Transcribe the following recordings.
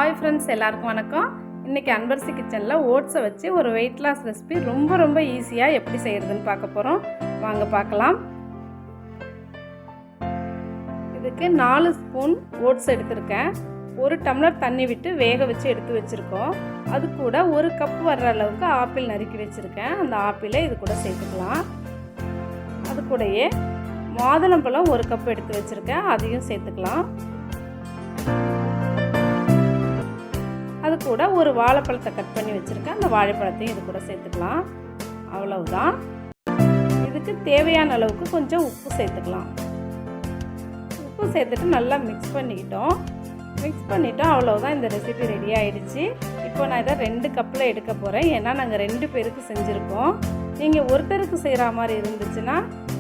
Hi friends, எல்லாருக்கும் வணக்கம். இன்றைக்கி அன்பரசி கிச்சனில் ஓட்ஸை வச்சு ஒரு வெயிட் லாஸ் ரெசிபி ரொம்ப ஈஸியாக எப்படி செய்கிறதுன்னு பார்க்க போகிறோம். வாங்க பார்க்கலாம். இதுக்கு 4 ஸ்பூன் ஓட்ஸ் எடுத்திருக்கேன். 1 டம்ளர் தண்ணி விட்டு வேக வச்சு எடுத்து வச்சுருக்கோம். அது கூட 1 கப் வர்ற அளவுக்கு ஆப்பிள் நறுக்கி வச்சுருக்கேன். அந்த ஆப்பிளை இது கூட சேர்த்துக்கலாம். அது கூடயே மாதுளம்பழம் 1 கப் எடுத்து வச்சுருக்கேன், அதையும் சேர்த்துக்கலாம். அது கூட ஒரு வாழைப்பழத்தை கட் பண்ணி வச்சுருக்கேன், அந்த வாழைப்பழத்தையும் இது கூட சேர்த்துக்கலாம். அவ்வளவுதான். இதுக்கு தேவையான அளவுக்கு கொஞ்சம் உப்பு சேர்த்துக்கலாம். உப்பு சேர்த்துட்டு நல்லா மிக்ஸ் பண்ணிக்கிட்டோம். அவ்வளோதான், இந்த ரெசிபி ரெடி ஆகிடுச்சு. இப்போ நான் இதை 2 கப்பில் எடுக்க போகிறேன். ஏன்னா நாங்கள் 2 பேருக்கு செஞ்சுருக்கோம். நீங்கள் ஒருத்தருக்கு செய்கிற மாதிரி இருந்துச்சுன்னா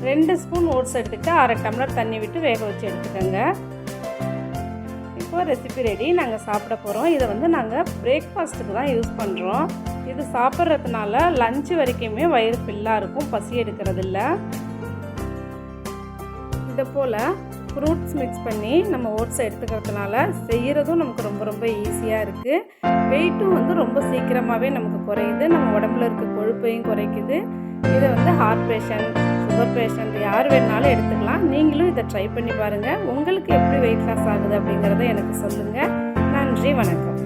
2 ஸ்பூன் ஓட்ஸ் எடுத்துக்கிட்டு 1/2 டம்ளர் தண்ணி விட்டு வேக வச்சு எடுத்துக்கோங்க. இப்போ ரெசிபி ரெடி. நாங்கள் சாப்பிட போகிறோம். இதை நாங்கள் பிரேக்ஃபாஸ்ட்டுக்கு தான் யூஸ் பண்ணுறோம். இது சாப்பிட்றதுனால லஞ்சு வரைக்குமே வயிறு ஃபில்லாக இருக்கும், பசி எடுக்கிறதில்ல. இதை போல் ஃப்ரூட்ஸ் மிக்ஸ் பண்ணி நம்ம ஓட்ஸை எடுத்துக்கிறதுனால செய்கிறதும் நமக்கு ரொம்ப ஈஸியாக இருக்குது. வெயிட்டும் ரொம்ப சீக்கிரமாகவே நமக்கு குறையுது. நம்ம உடம்புல இருக்க கொழுப்பையும் குறைக்குது. இதை ஹார்ட் பேஷண்ட், சுகர் பேஷண்ட் யார் வேணாலும் எடுத்துக்கலாம். நீங்களும் இதை ட்ரை பண்ணி பாருங்கள். உங்களுக்கு எப்படி வெயிட் லாஸ் ஆகுது அப்படிங்கிறத எனக்கு சொல்லுங்கள். நன்றி, வணக்கம்.